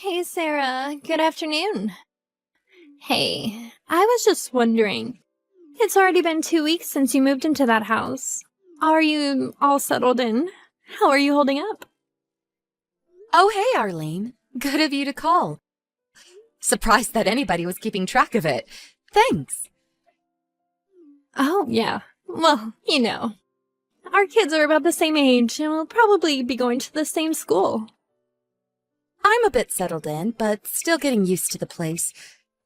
Hey Sarah, good afternoon. Hey, I was just wondering, it's already been 2 weeks since you moved into that house. Are you all settled in? How are you holding up? Oh, hey, Arlene. Good of you to call. Surprised that anybody was keeping track of it. Thanks. Oh, yeah. Well, our kids are about the same age and will probably be going to the same school. I'm a bit settled in, but still getting used to the place.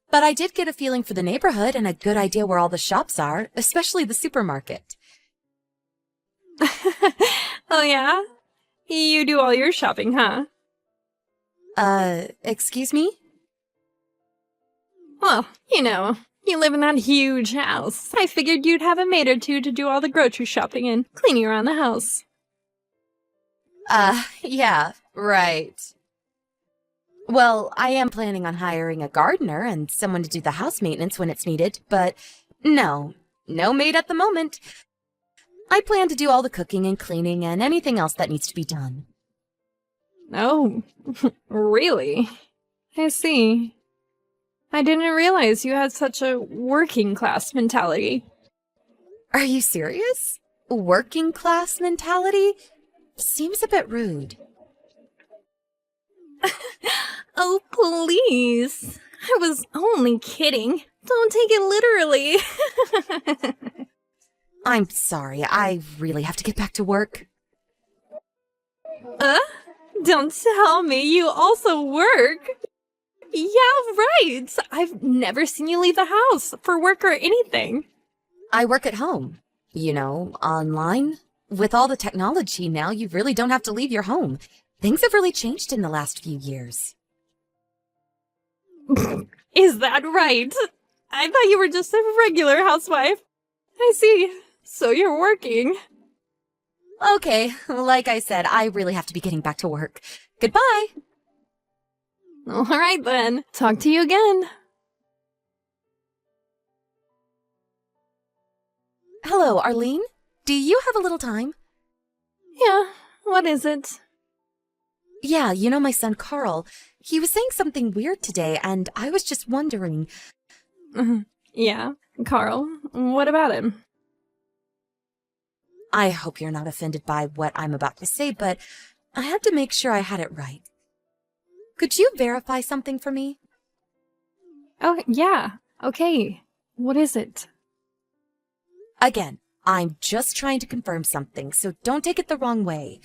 But I did get a feeling for the neighborhood and a good idea where all the shops are, especially the supermarket. Oh, yeah? You do all your shopping, huh? Excuse me? Well, you live in that huge house. I figured you'd have a maid or two to do all the grocery shopping and cleaning around the house. Yeah, right. Well, I am planning on hiring a gardener and someone to do the house maintenance when it's needed, but no maid at the moment. I plan to do all the cooking and cleaning and anything else that needs to be done. Oh, really? I see. I didn't realize you had such a working class mentality. Are you serious? Working class mentality? Seems a bit rude. Oh, please. I was only kidding. Don't take it literally. I'm sorry, I really have to get back to work. Don't tell me you also work. Yeah, right. I've never seen you leave the house for work or anything. I work at home. Online. With all the technology now, you really don't have to leave your home. Things have really changed in the last few years. Is that right? I thought you were just a regular housewife. I see. So you're working. Okay, like I said, I really have to be getting back to work. Goodbye! All right then. Talk to you again. Hello, Arlene? Do you have a little time? Yeah, what is it? Yeah, my son Carl. He was saying something weird today, and I was just wondering. Yeah, Carl. What about him? I hope you're not offended by what I'm about to say, but I had to make sure I had it right. Could you verify something for me? Oh, yeah. Okay. What is it? Again, I'm just trying to confirm something, so don't take it the wrong way.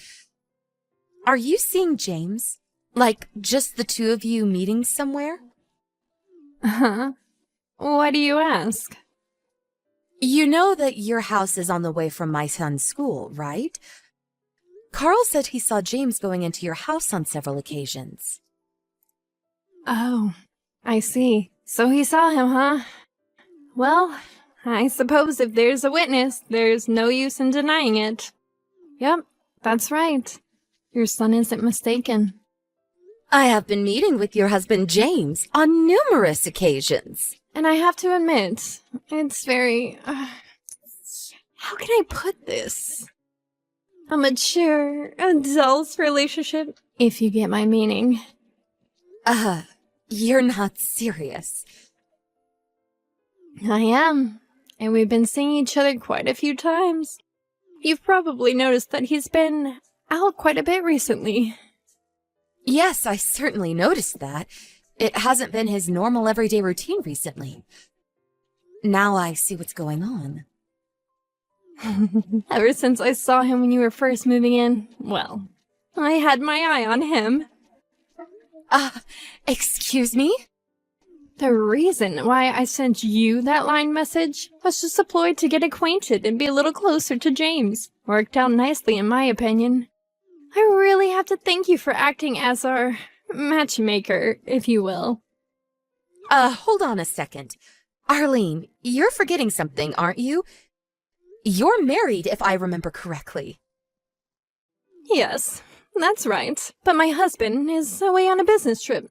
Are you seeing James? Like, just the two of you meeting somewhere? Huh? Why do you ask? You know that your house is on the way from my son's school, right? Carl said he saw James going into your house on several occasions. Oh, I see. So he saw him, huh? Well, I suppose if there's a witness, there's no use in denying it. Yep, that's right. Your son isn't mistaken. I have been meeting with your husband James on numerous occasions. And I have to admit, it's very... how can I put this? A mature, adult relationship, if you get my meaning. You're not serious. I am, and we've been seeing each other quite a few times. You've probably noticed that he's been out quite a bit recently. Yes, I certainly noticed that. It hasn't been his normal everyday routine recently. Now I see what's going on. Ever since I saw him when you were first moving in, well, I had my eye on him. Excuse me? The reason why I sent you that line message was just a ploy to get acquainted and be a little closer to James. Worked out nicely, in my opinion. I really have to thank you for acting as our matchmaker, if you will. Hold on a second. Arlene, you're forgetting something, aren't you? You're married, if I remember correctly. Yes, that's right. But my husband is away on a business trip.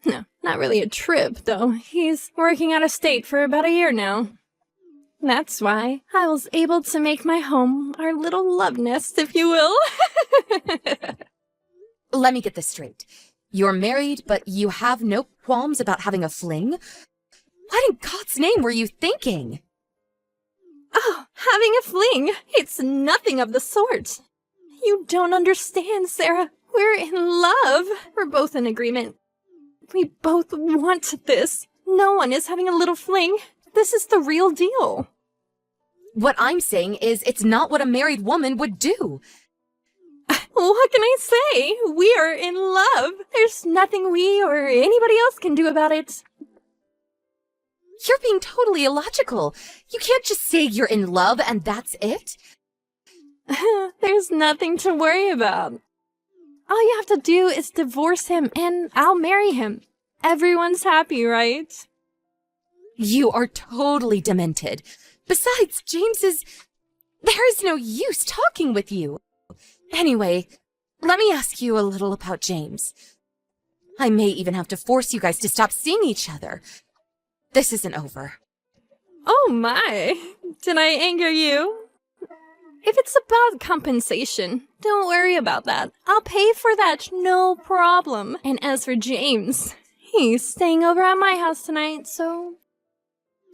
No, not really a trip, though. He's working out of state for about a year now. That's why I was able to make my home our little love nest, if you will. Let me get this straight. You're married, but you have no qualms about having a fling? What in God's name were you thinking? Oh, having a fling! It's nothing of the sort. You don't understand, Sarah. We're in love. We're both in agreement. We both want this. No one is having a little fling. This is the real deal. What I'm saying is it's not what a married woman would do. What can I say? We are in love. There's nothing we or anybody else can do about it. You're being totally illogical. You can't just say you're in love and that's it. There's nothing to worry about. All you have to do is divorce him and I'll marry him. Everyone's happy, right? You are totally demented. Besides, there is no use talking with you. Anyway, let me ask you a little about James. I may even have to force you guys to stop seeing each other. This isn't over. Oh my, did I anger you? If it's about compensation, don't worry about that. I'll pay for that, no problem. And as for James, he's staying over at my house tonight, so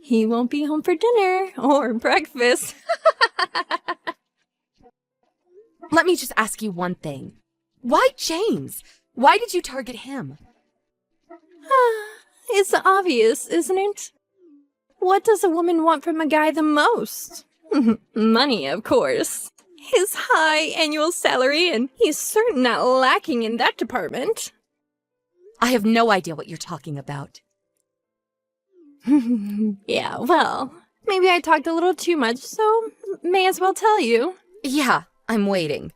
he won't be home for dinner or breakfast. Let me just ask you one thing. Why James? Why did you target him? It's obvious, isn't it? What does a woman want from a guy the most? Money, of course. His high annual salary, and he's certain not lacking in that department. I have no idea what you're talking about. Yeah, well, maybe I talked a little too much, so may as well tell you. Yeah, I'm waiting.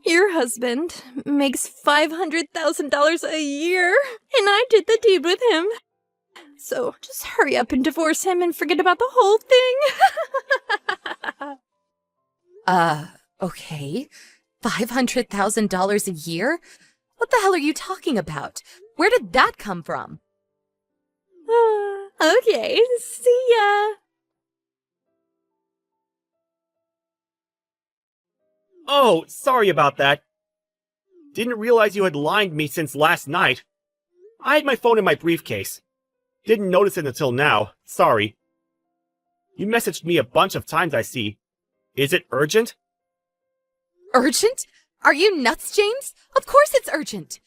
Your husband makes $500,000 a year, and I did the deed with him. So just hurry up and divorce him and forget about the whole thing. Okay. $500,000 a year? What the hell are you talking about? Where did that come from? Okay, see ya. Oh, sorry about that. Didn't realize you had lined me since last night. I had my phone in my briefcase. Didn't notice it until now. Sorry. You messaged me a bunch of times, I see. Is it urgent? Urgent? Are you nuts, James? Of course it's urgent.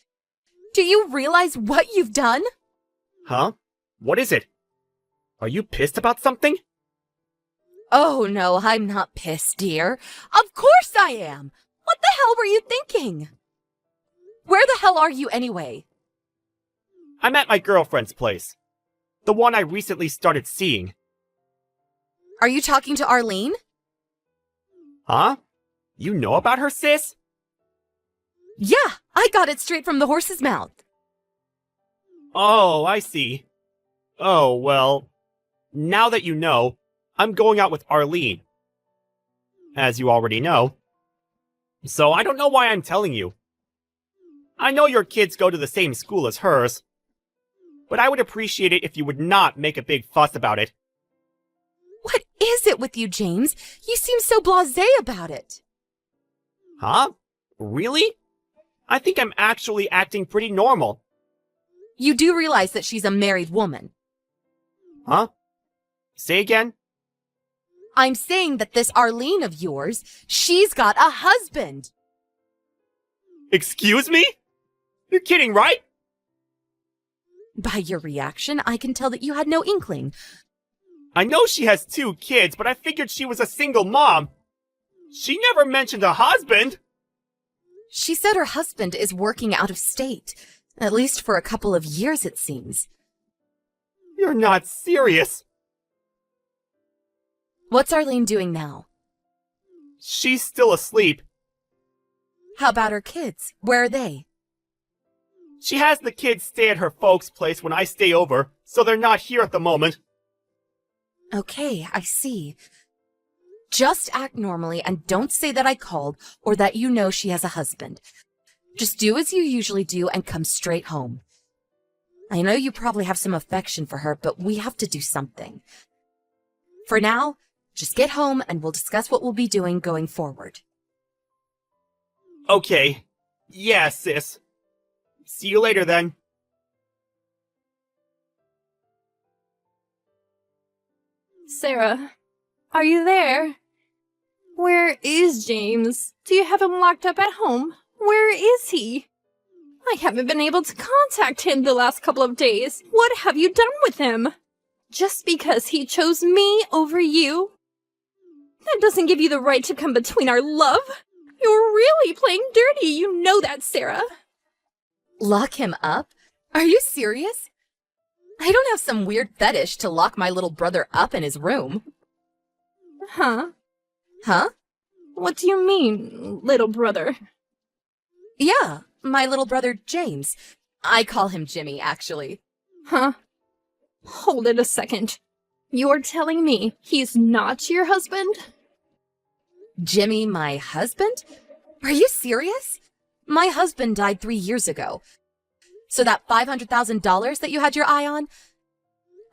Do you realize what you've done? Huh? What is it? Are you pissed about something? Oh no, I'm not pissed, dear. Of course I am! What the hell were you thinking? Where the hell are you anyway? I'm at my girlfriend's place. The one I recently started seeing. Are you talking to Arlene? Huh? You know about her, sis? Yeah, I got it straight from the horse's mouth. Oh, I see. Oh, well, now that you know, I'm going out with Arlene. As you already know. So I don't know why I'm telling you. I know your kids go to the same school as hers. But I would appreciate it if you would not make a big fuss about it. What is it with you, James? You seem so blasé about it. Huh? Really? I think I'm actually acting pretty normal. You do realize that she's a married woman. Huh? Say again? I'm saying that this Arlene of yours, she's got a husband. Excuse me? You're kidding, right? By your reaction, I can tell that you had no inkling. I know she has 2 kids, but I figured she was a single mom. She never mentioned a husband. She said her husband is working out of state, at least for a couple of years, it seems. You're not serious. What's Arlene doing now? She's still asleep. How about her kids? Where are they? She has the kids stay at her folks' place when I stay over, so they're not here at the moment. Okay, I see. Just act normally and don't say that I called or that you know she has a husband. Just do as you usually do and come straight home. I know you probably have some affection for her, but we have to do something. For now, just get home and we'll discuss what we'll be doing going forward. Okay. Yeah, sis. See you later then. Sarah, are you there? Where is James? Do you have him locked up at home? Where is he? I haven't been able to contact him the last couple of days. What have you done with him? Just because he chose me over you? That doesn't give you the right to come between our love. You're really playing dirty, you know that, Sarah. Lock him up? Are you serious? I don't have some weird fetish to lock my little brother up in his room. Huh? Huh? What do you mean, little brother? Yeah, my little brother James. I call him Jimmy, actually. Huh? Hold it a second. You're telling me he's not your husband? Jimmy, my husband? Are you serious? My husband died 3 years ago. So that $500,000 that you had your eye on?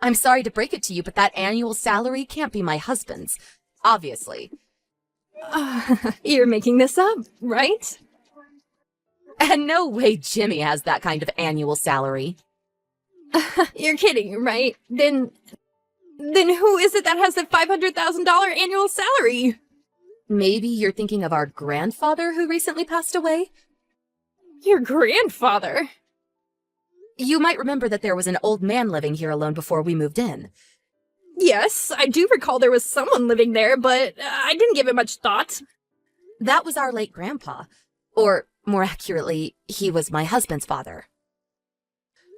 I'm sorry to break it to you, but that annual salary can't be my husband's. Obviously. You're making this up, right? And no way Jimmy has that kind of annual salary. You're kidding, right? Then who is it that has the $500,000 annual salary? Maybe you're thinking of our grandfather who recently passed away? Your grandfather? You might remember that there was an old man living here alone before we moved in. Yes, I do recall there was someone living there, but I didn't give it much thought. That was our late grandpa. Or, more accurately, he was my husband's father.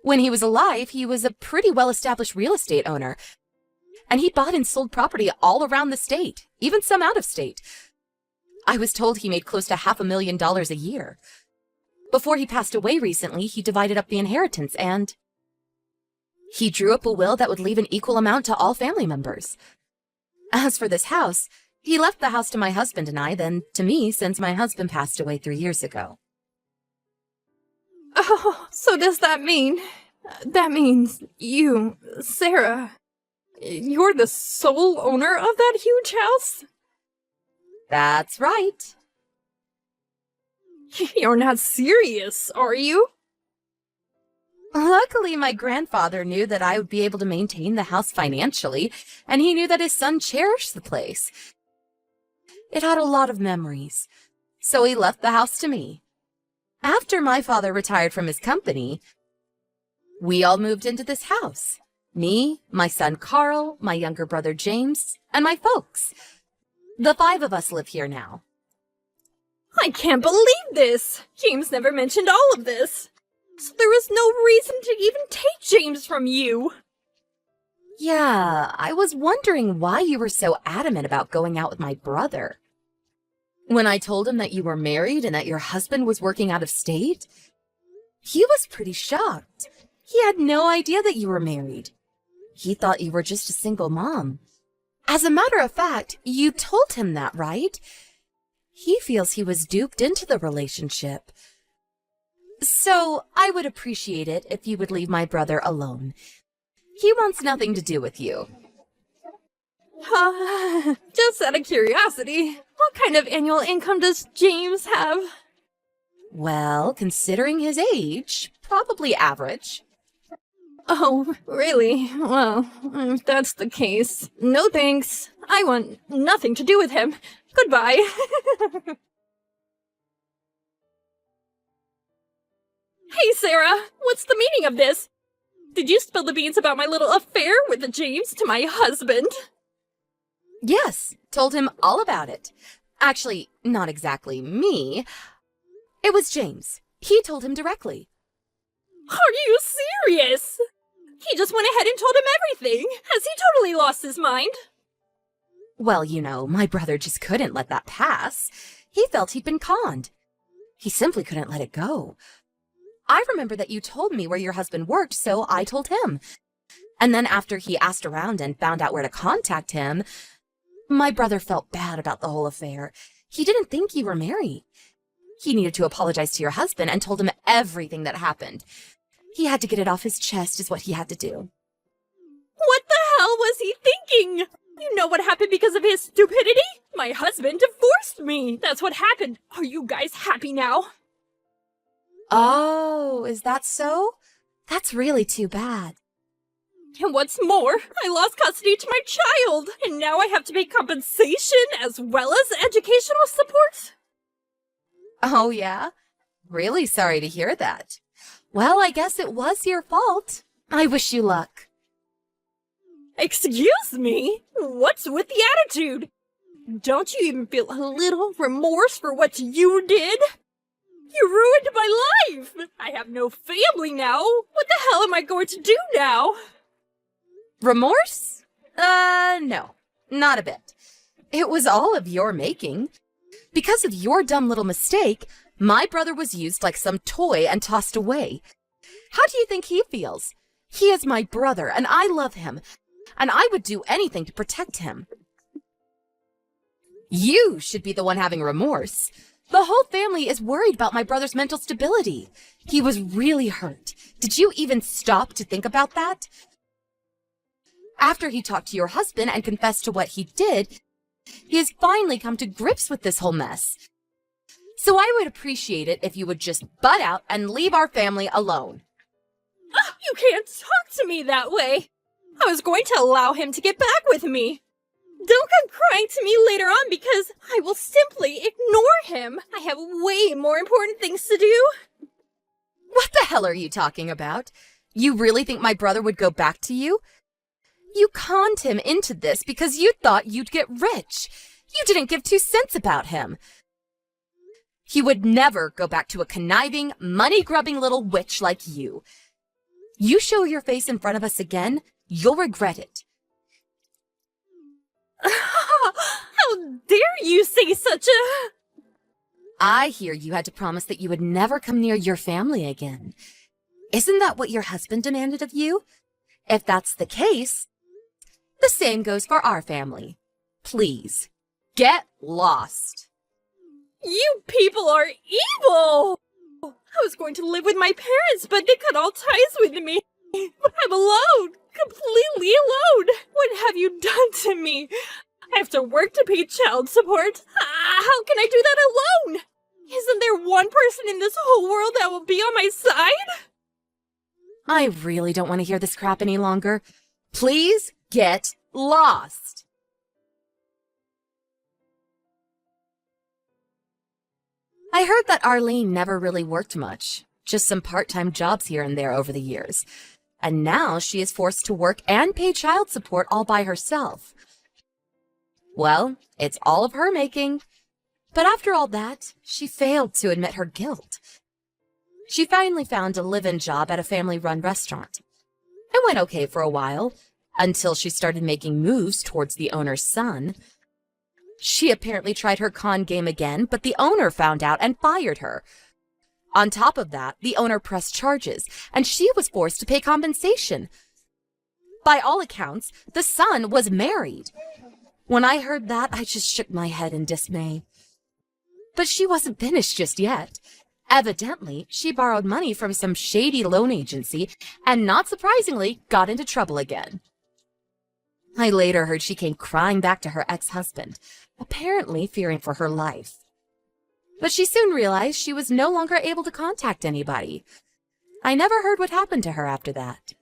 When he was alive, he was a pretty well-established real estate owner. And he bought and sold property all around the state, even some out of state. I was told he made close to $500,000 a year. Before he passed away recently, he divided up the inheritance and he drew up a will that would leave an equal amount to all family members. As for this house, he left the house to my husband and I, then to me, since my husband passed away 3 years ago. Oh, so does that mean... That means you, Sarah, you're the sole owner of that huge house? That's right. You're not serious, are you? Luckily, my grandfather knew that I would be able to maintain the house financially, and he knew that his son cherished the place. It had a lot of memories, so he left the house to me. After my father retired from his company, we all moved into this house. Me, my son Carl, my younger brother James, and my folks. The 5 of us live here now. I can't believe this! James never mentioned all of this. So there was no reason to even take James from you. Yeah, I was wondering why you were so adamant about going out with my brother. When I told him that you were married and that your husband was working out of state, he was pretty shocked. He had no idea that you were married. He thought you were just a single mom. As a matter of fact, you told him that, right? He feels he was duped into the relationship. So, I would appreciate it if you would leave my brother alone. He wants nothing to do with you. Just out of curiosity, what kind of annual income does James have? Well, considering his age, probably average. Oh, really? Well, if that's the case, no thanks. I want nothing to do with him. Goodbye. Hey, Sarah, what's the meaning of this? Did you spill the beans about my little affair with James to my husband? Yes, told him all about it. Actually, not exactly me. It was James. He told him directly. Are you serious? He just went ahead and told him everything. Has he totally lost his mind? Well, you know, my brother just couldn't let that pass. He felt he'd been conned. He simply couldn't let it go. I remember that you told me where your husband worked, so I told him. And then after he asked around and found out where to contact him, my brother felt bad about the whole affair. He didn't think you were married. He needed to apologize to your husband and told him everything that happened. He had to get it off his chest is what he had to do. What the hell was he thinking? You know what happened because of his stupidity? My husband divorced me. That's what happened. Are you guys happy now? Oh, is that so? That's really too bad. And what's more, I lost custody to my child, and now I have to pay compensation as well as educational support. Oh, yeah? Really sorry to hear that. Well, I guess it was your fault. I wish you luck. Excuse me? What's with the attitude? Don't you even feel a little remorse for what you did? You ruined my life! I have no family now. What the hell am I going to do now? Remorse? No. Not a bit. It was all of your making. Because of your dumb little mistake, my brother was used like some toy and tossed away. How do you think he feels? He is my brother, and I love him, and I would do anything to protect him. You should be the one having remorse. The whole family is worried about my brother's mental stability. He was really hurt. Did you even stop to think about that? After he talked to your husband and confessed to what he did, he has finally come to grips with this whole mess. So I would appreciate it if you would just butt out and leave our family alone. You can't talk to me that way. I was going to allow him to get back with me. Don't come crying to me later on because I will simply ignore him. I have way more important things to do. What the hell are you talking about? You really think my brother would go back to you? You conned him into this because you thought you'd get rich. You didn't give 2 cents about him. He would never go back to a conniving, money-grubbing little witch like you. You show your face in front of us again, you'll regret it. How dare you say such a... I hear you had to promise that you would never come near your family again. Isn't that what your husband demanded of you? If that's the case, the same goes for our family. Please, get lost. You people are evil! I was going to live with my parents, but they cut all ties with me. But I'm alone, completely alone. What have you done to me? I have to work to pay child support. How can I do that alone? Isn't there one person in this whole world that will be on my side? I really don't want to hear this crap any longer. Please get lost. I heard that Arlene never really worked much, just some part-time jobs here and there over the years. And now she is forced to work and pay child support all by herself. Well, it's all of her making. But after all that, she failed to admit her guilt. She finally found a live-in job at a family-run restaurant. It went okay for a while, until she started making moves towards the owner's son. She apparently tried her con game again, but the owner found out and fired her. On top of that, the owner pressed charges, and she was forced to pay compensation. By all accounts, the son was married. When I heard that, I just shook my head in dismay. But she wasn't finished just yet. Evidently, she borrowed money from some shady loan agency and, not surprisingly, got into trouble again. I later heard she came crying back to her ex-husband, apparently fearing for her life. But she soon realized she was no longer able to contact anybody. I never heard what happened to her after that.